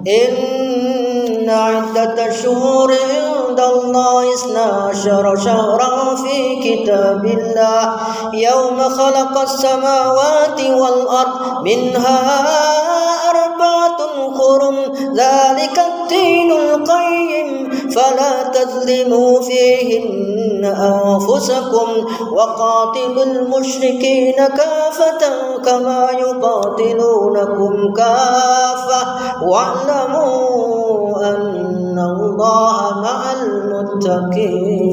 Inna iddatash syuhuri indallahi isna asyara syahran fi kitabillah yawma khalaqas samawati wal ard minha arba'atun hurum dzalika ad-dinul qayyim fala tadhlimu fihinna anfusakum wa qatilul musyrikina kafatan kama yuqatilunakum kafah wa'lamu anna Allaha ma'al muttaqin.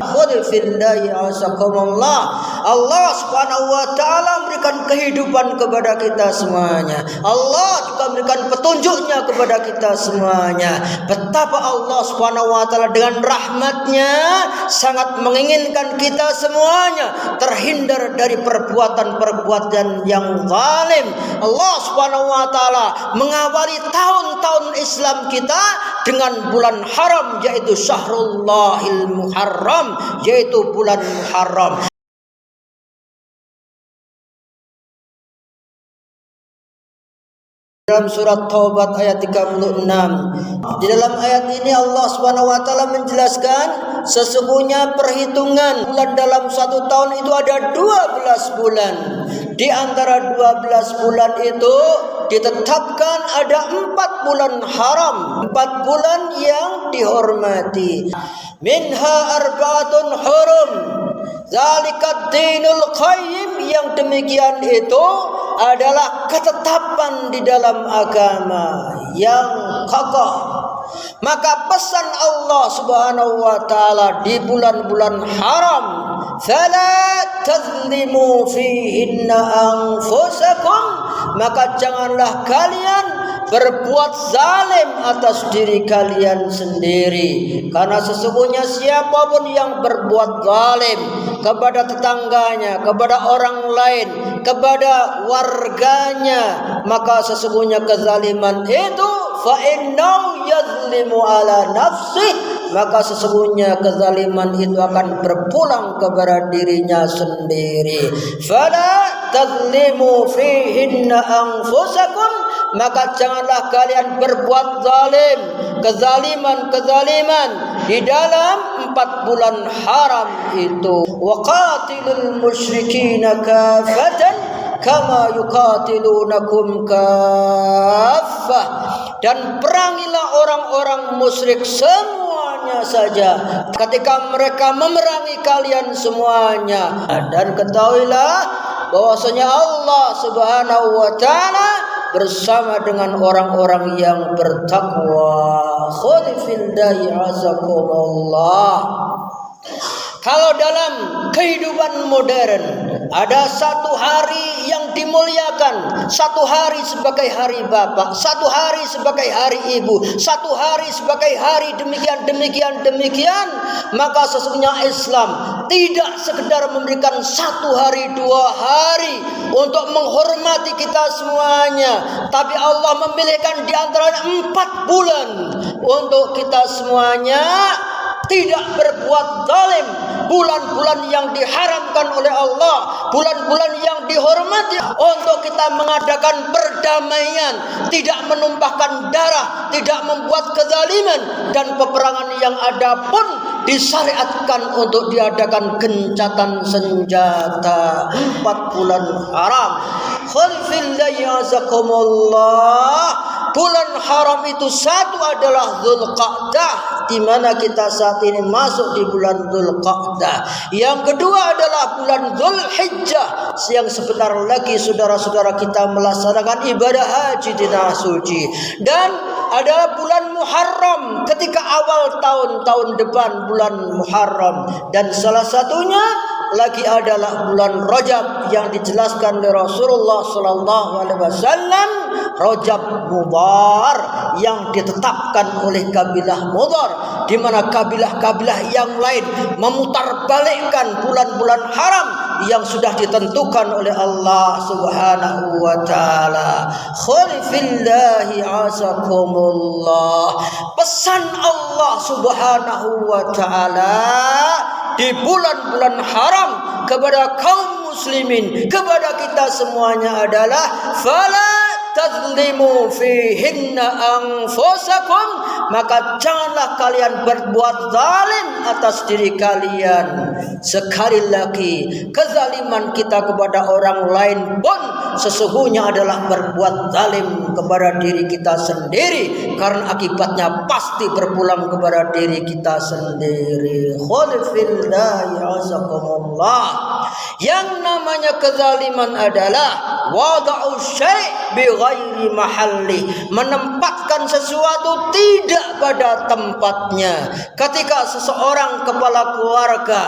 Khudh fillahi asakumullah. Allah Subhanahu wa taala memberikan kehidupan kepada kita semuanya. Allah juga memberikan petunjuknya kepada kita semuanya. Betapa Allah Subhanahu wa taala dengan rahmatnya sangat menginginkan kita semuanya terhindar dari perbuatan-perbuatan yang zalim. Allah Subhanahu wa taala mengawali tahun-tahun Islam kita dengan bulan haram, yaitu Syahrullahil Muharram, yaitu bulan Muharram. Dalam surat Taubat ayat 36. Di dalam ayat ini Allah Subhanahu wa taala menjelaskan sesungguhnya perhitungan bulan dalam satu tahun itu ada 12 bulan. Di antara 12 bulan itu ditetapkan ada 4 bulan haram, 4 bulan yang dihormati. Minha arba'atun hurum. Zalikad dinul qayyim, yang demikian itu adalah ketetapan di dalam agama yang kokoh. Maka pesan Allah Subhanahu wa taala di bulan-bulan haram, fala tazlimu fihinna anfusakum, maka janganlah kalian berbuat zalim atas diri kalian sendiri, karena sesungguhnya siapapun yang berbuat zalim kepada tetangganya, kepada orang lain, kepada warganya, maka sesungguhnya kezaliman itu fa innahu yazlimu ala nafsih, maka sesungguhnya kezaliman itu akan berpulang kepada dirinya sendiri. Fala tazlimu fihinna anfusakum, maka janganlah kalian berbuat zalim, kezaliman di dalam 4 bulan haram itu. Wa qatilul musyrikina kafatan kama yuqatilunakum kaffah, dan perangilah orang-orang musyrik semuanya saja ketika mereka memerangi kalian semuanya. Dan ketahuilah bahwasanya Allah Subhanahu wa taala bersama dengan orang-orang yang bertakwa. Khudh fillahi azakumullah. Kalau dalam kehidupan modern ada satu hari yang dimuliakan, satu hari sebagai hari bapak, satu hari sebagai hari ibu, satu hari sebagai hari demikian, maka sesungguhnya Islam tidak sekedar memberikan satu hari, 2 hari untuk menghormati kita semuanya, tapi Allah memilihkan di antaranya 4 bulan untuk kita semuanya tidak berbuat zalim, bulan-bulan yang diharamkan oleh Allah, bulan-bulan yang dihormati untuk kita mengadakan perdamaian, tidak menumpahkan darah, tidak membuat kezaliman, dan peperangan yang ada pun disyariatkan untuk diadakan gencatan senjata. 4 bulan haram. Khulfillahi azakumullah. Bulan haram itu satu adalah Dzulqa'dah, di mana kita saat ini masuk di bulan Dzulqa'dah. Yang kedua adalah bulan Dzulhijjah, yang sebentar lagi saudara-saudara kita melaksanakan ibadah haji di tanah suci. Dan ada bulan Muharram ketika awal tahun depan, bulan Muharram. Dan salah satunya lagi adalah bulan Rajab yang dijelaskan oleh Rasulullah sallallahu alaihi wasallam, Rajab Mudhar, yang ditetapkan oleh kabilah Mudhar, di mana kabilah-kabilah yang lain memutarbalikkan bulan-bulan haram yang sudah ditentukan oleh Allah Subhanahu wa taala. Khulfillahi azakumullah. Pesan Allah Subhanahu wa taala di bulan-bulan haram kepada kaum muslimin, kepada kita semuanya adalah fala tazlimu fihinna anfusakum, maka janganlah kalian berbuat zalim atas diri kalian. Sekali lagi, kezaliman kita kepada orang lain pun sesungguhnya adalah berbuat zalim kepada diri kita sendiri, karena akibatnya pasti berpulang kepada diri kita sendiri. Khonifillahi azakumullah. Yang namanya kezaliman adalah wada'u syai' bi ghairi mahalli, menempatkan sesuatu tidak pada tempatnya. Ketika seseorang kepala keluarga,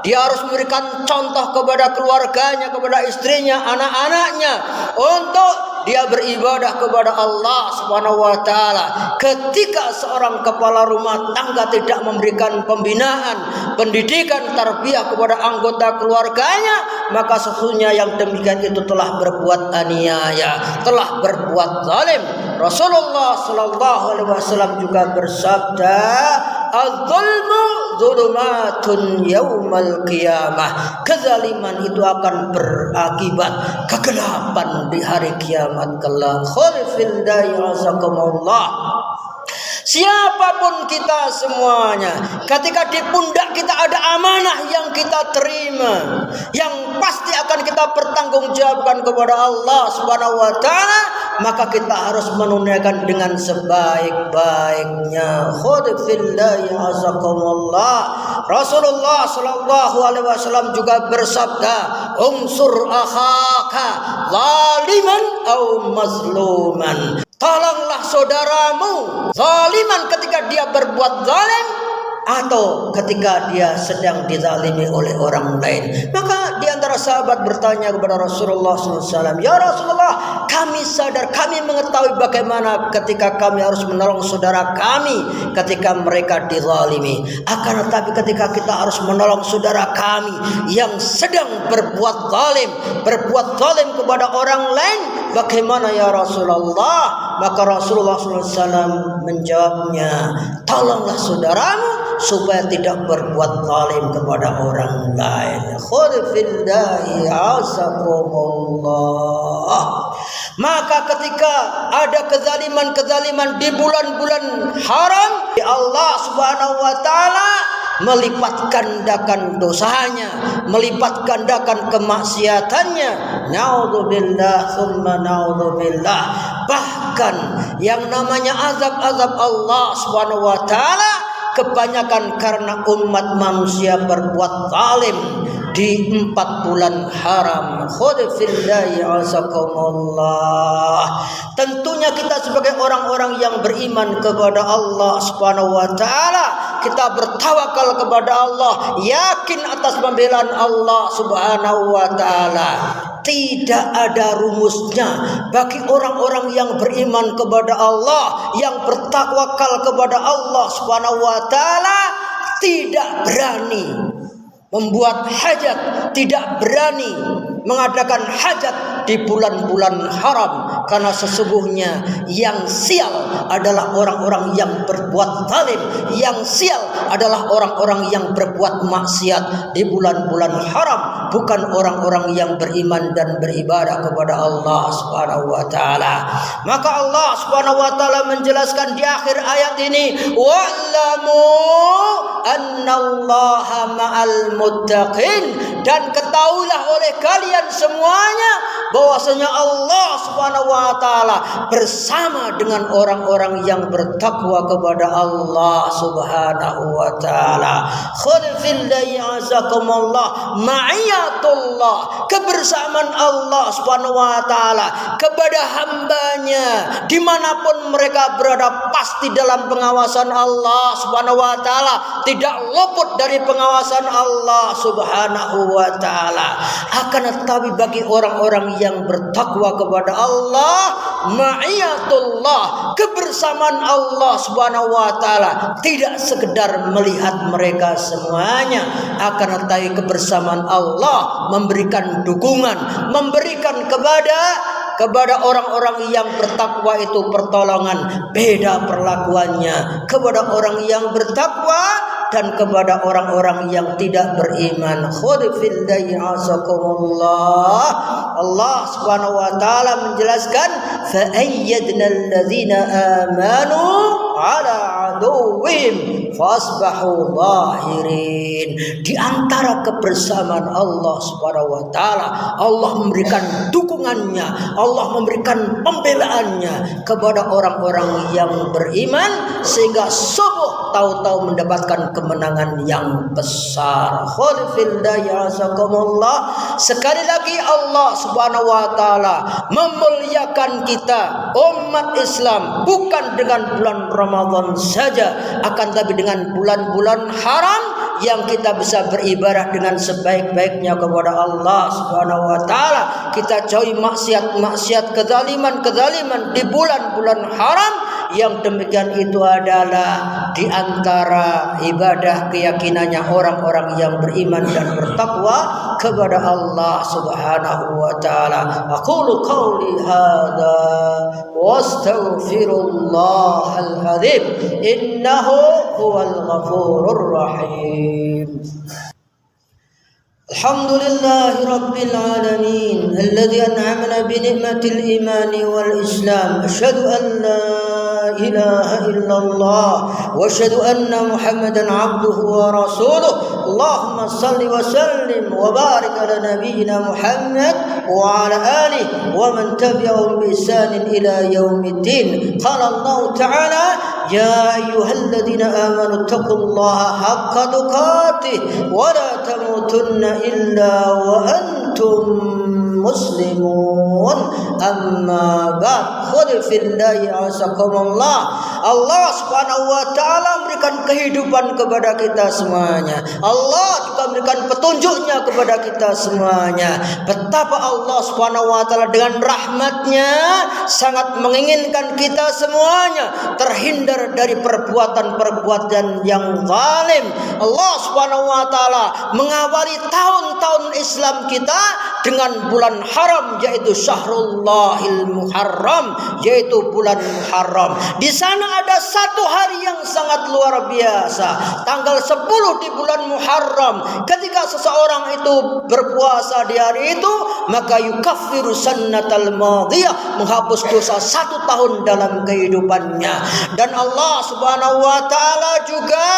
dia harus memberikan contoh kepada keluarganya, kepada istrinya, anak-anaknya, untuk dia beribadah kepada Allah Subhanahu wa taala. Ketika seorang kepala rumah tangga tidak memberikan pembinaan, pendidikan, tarbiyah kepada anggota keluarganya, maka sesungguhnya yang demikian itu telah berbuat aniaya, telah berbuat zalim. Rasulullah sallallahu alaihi wasallam juga bersabda, "Az-zulmu zulumatun yaumal qiyamah." Kezaliman itu akan berakibat kegelapan di hari kiamat kelak. Khonifillahi azakumullah. Siapapun kita semuanya, ketika di pundak kita ada amanah yang kita terima, yang pasti akan kita pertanggungjawabkan kepada Allah Subhanahu wa taala, maka kita harus menunaikan dengan sebaik-baiknya. Khonifillahi azakumullah. Rasulullah sallallahu alaihi wasallam juga bersabda, "Unsur akhaka zaliman au mazluman." Tolonglah saudaramu zaliman ketika dia berbuat zalim atau ketika dia sedang dizalimi oleh orang lain. Maka di antara sahabat bertanya kepada Rasulullah SAW, "Ya Rasulullah, kami sadar, kami mengetahui bagaimana ketika kami harus menolong saudara kami ketika mereka dizalimi. Akan tetapi ketika kita harus menolong saudara kami yang sedang berbuat zalim kepada orang lain, bagaimana ya Rasulullah?" Maka Rasulullah SAW menjawabnya, "Tolonglah saudaramu supaya tidak berbuat zalim kepada orang lain." Khonifillahi azakumullah. Maka ketika ada kezaliman di bulan-bulan haram, Allah Subhanahu wa taala melipat gandakan dosanya, melipat gandakan kemaksiatannya. Naudzubillah tsumma naudzubillah. Bahkan yang namanya azab-azab Allah Subhanahu wa taala kebanyakan karena umat manusia berbuat zalim di 4 bulan haram. Khonifillahi azakumullah. Tentunya kita sebagai orang-orang yang beriman kepada Allah Subhanahu wa taala, kita bertawakal kepada Allah, yakin atas pembelaan Allah Subhanahu wa taala. Tidak ada rumusnya bagi orang-orang yang beriman kepada Allah, yang bertawakal kepada Allah Subhanahu wa taala, tidak berani membuat hajat, tidak berani mengadakan hajat di bulan-bulan haram, karena sesungguhnya yang sial adalah orang-orang yang berbuat zalim, yang sial adalah orang-orang yang berbuat maksiat di bulan-bulan haram, bukan orang-orang yang beriman dan beribadah kepada Allah Subhanahu wa taala. Maka Allah Subhanahu wa taala menjelaskan di akhir ayat ini, "Wa'lamu annallaha ma'al muttaqin." Dan ketahuilah oleh kalian semuanya bahwasanya Allah Subhanahu wa taala bersama dengan orang-orang yang bertakwa kepada Allah Subhanahu wa taala. Khonifillahi azakumullah. Ma'iyatullah, kebersamaan Allah Subhanahu wa taala kepada hambanya dimanapun mereka berada, pasti dalam pengawasan Allah Subhanahu wa taala, tidak luput dari pengawasan Allah Subhanahu wa taala. Akan tetapi bagi orang-orang yang bertakwa kepada Allah, ma'iyatullah, kebersamaan Allah Subhanahu wa taala tidak sekedar melihat mereka semuanya, akan tetapi kebersamaan Allah memberikan dukungan, memberikan kepada orang-orang yang bertakwa itu pertolongan. Beda perlakuannya kepada orang yang bertakwa dan kepada orang-orang yang tidak beriman. Khudfillahi azakumullah. Allah Subhanahu wa taala menjelaskan fa ayyadna alladzina amanu ala aduwwihim fasbahu zahirin. Di antara kebersamaan Allah Subhanahu wa taala, Allah memberikan dukungannya, Allah memberikan pembelaannya kepada orang-orang yang beriman sehingga subuh tahu-tahu mendapatkan kemenangan yang besar. Khulfillahi azakumullah. Sekali lagi Allah Subhanahu wa taala memuliakan kita umat Islam bukan dengan bulan Ramadan saja, akan tapi dengan bulan-bulan haram yang kita bisa beribadah dengan sebaik-baiknya kepada Allah Subhanahu wa taala. Kita jauhi maksiat-maksiat, kezaliman-kezaliman di bulan-bulan haram. Yang demikian itu adalah di antara ibadah keyakinannya orang-orang yang beriman dan bertakwa kepada Allah Subhanahu wa taala. Aqulu qauli hadza wa astaghfirullahal azim innahu huwal ghafurur rahim. Alhamdulillahi Rabbil Alamin Alladhi an'amna bi ni'matil imani wal islam. Asyhadu an la ilaha illallah wa asyhadu anna Muhammadan abduhu wa rasuluh. Allahumma salli wa sallim wa barik ala nabiyyina Muhammad wa ala alihi wa man tabi'ahum bi ihsanin ila yaumiddin. Qala Allah Ta'ala ya ayyuhalladzina amanu taqullaha haqqa tuqatih wa la tamutunna illa wa antum muslimun. Amma ba'd. Khudfillahi azakumullah. Allah Subhanahu wa taala memberikan kehidupan kepada kita semuanya. Allah juga memberikan petunjuknya kepada kita semuanya. Betapa Allah Subhanahu wa taala dengan rahmatnya sangat menginginkan kita semuanya terhindar dari perbuatan-perbuatan yang zalim. Allah Subhanahu wa taala mengawali tahun-tahun Islam kita dengan bulan haram, yaitu Syahrullahil Muharram, yaitu bulan Muharram. Di sana ada satu hari yang sangat luar biasa, tanggal 10 di bulan Muharram. Ketika seseorang itu berpuasa di hari itu, maka yukaffiru sannatal madiyah, menghapus dosa 1 tahun dalam kehidupannya. Dan Allah Subhanahu wa taala juga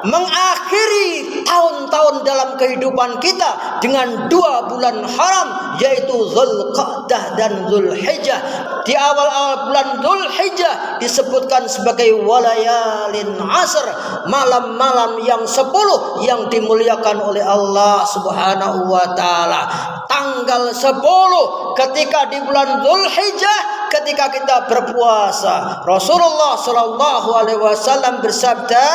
mengakhiri tahun-tahun dalam kehidupan kita dengan 2 bulan haram, yaitu Dzulqa'dah dan Dzulhijjah. Di awal-awal bulan Dzulhijjah disebutkan sebagai walayalin asr, malam-malam yang 10 yang dimuliakan oleh Allah Subhanahu wa taala. Tanggal 10 ketika di bulan Dzulhijjah, ketika kita berpuasa, Rasulullah sallallahu alaihi wasallam bersabda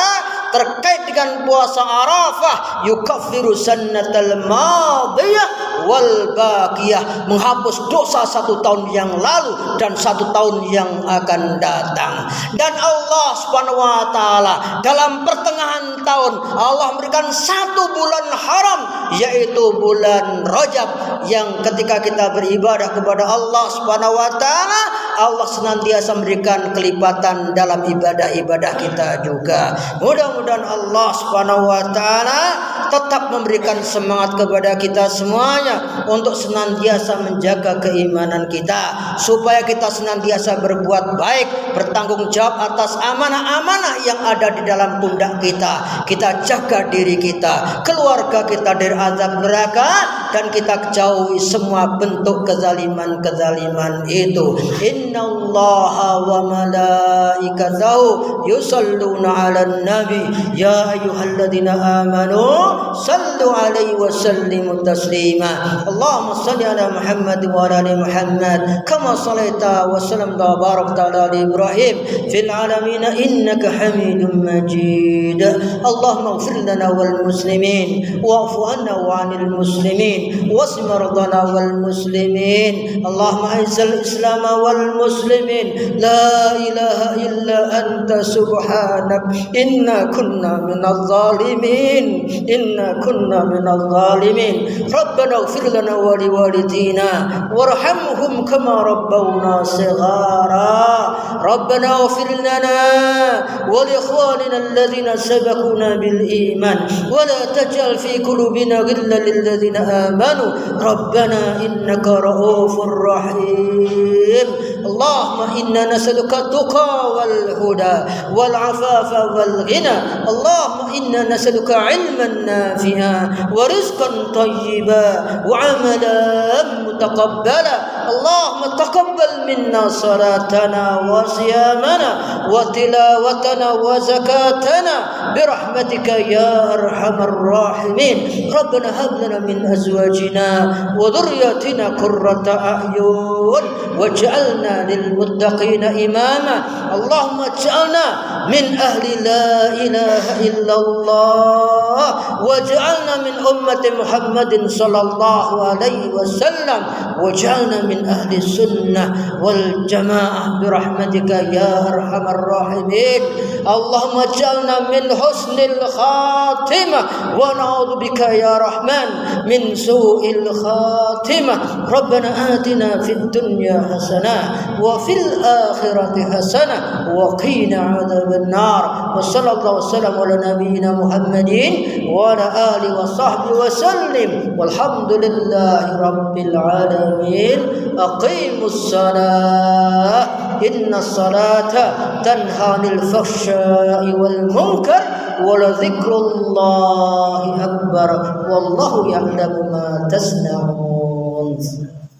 terkait dengan puasa Arafah, yukaffiru sannatal madiyah wal baqiyah, menghapus dosa 1 tahun yang lalu dan 1 tahun yang akan datang. Dan Allah Subhanahu wa taala dalam pertengahan tahun Allah memberikan 1 bulan haram, yaitu bulan Rajab, yang ketika kita beribadah kepada Allah Subhanahu wa taala, Allah senantiasa memberikan kelipatan dalam ibadah-ibadah kita juga. Mudah-mudahan Allah Subhanahu wa taala tetap memberikan semangat kepada kita semuanya untuk senantiasa menjaga keimanan kita, supaya kita senantiasa berbuat baik, bertanggung jawab atas amanah-amanah yang ada di dalam pundak kita. Kita jaga diri kita, keluarga kita dari azab neraka, dan kita jauhi semua bentuk kezaliman-kezaliman itu. Innallaha wa malaikatahu yusalluna 'alan nabi ya ayyuhalladzina amanu sallu 'alaihi wa sallimu taslima. Allahumma shalli 'ala Muhammad wa 'ala ali Muhammad kama shallaita wa sallamta wa barakta 'ala ali Ibrahim fil 'alamin innaka Hamidum Majid. Allahumma ighfir lana wal muslimin wa'fu 'anna wa 'anil muslimin wasmi mardana wal muslimin. Allahumma izzil Islam wal muslimin. La ilaha illa إلا أنت سبحانك إنا كنا من الظالمين ربنا اغفر لنا ولوالدينا وارحمهم كما ربونا صغارا ربنا اغفر لنا ولإخواننا الذين سبقونا بالإيمان ولا تجعل في قلوبنا غلا للذين آمنوا ربنا إنك رؤوف رحيم اللهم إنا نسألك التقى والهدى والعفاف والغنى اللهم إنا نسألك علما نافعا ورزقا طيبا وعملا متقبلا اللهم تقبل منا صلاتنا وصيامنا وتلاوتنا وزكاتنا برحمتك يا أرحم الراحمين ربنا هب لنا من أزواجنا وذرياتنا قرة أعين واجعلنا للمتقين إماما اللهم اجعلنا من أهل لا إله إلا الله واجعلنا من أمة محمد صلى الله عليه وسلم واجعلنا من أهل السنة والجماعة برحمتك يا أرحم الراحمين اللهم اجعلنا من حسن الخاتمة ونعوذ بك يا رحمن من سوء الخاتمة ربنا آتنا في الدنيا حسنة وفي الآخرة حسنة وقنا عذاب النار وصلى الله وسلم على نبينا محمد وعلى آله وصحبه وسلم والحمد لله رب العالمين أقيموا الصلاة إن الصلاة تنهى عن الفحشاء والمنكر ولذكر الله أكبر والله يعلم ما تصنعون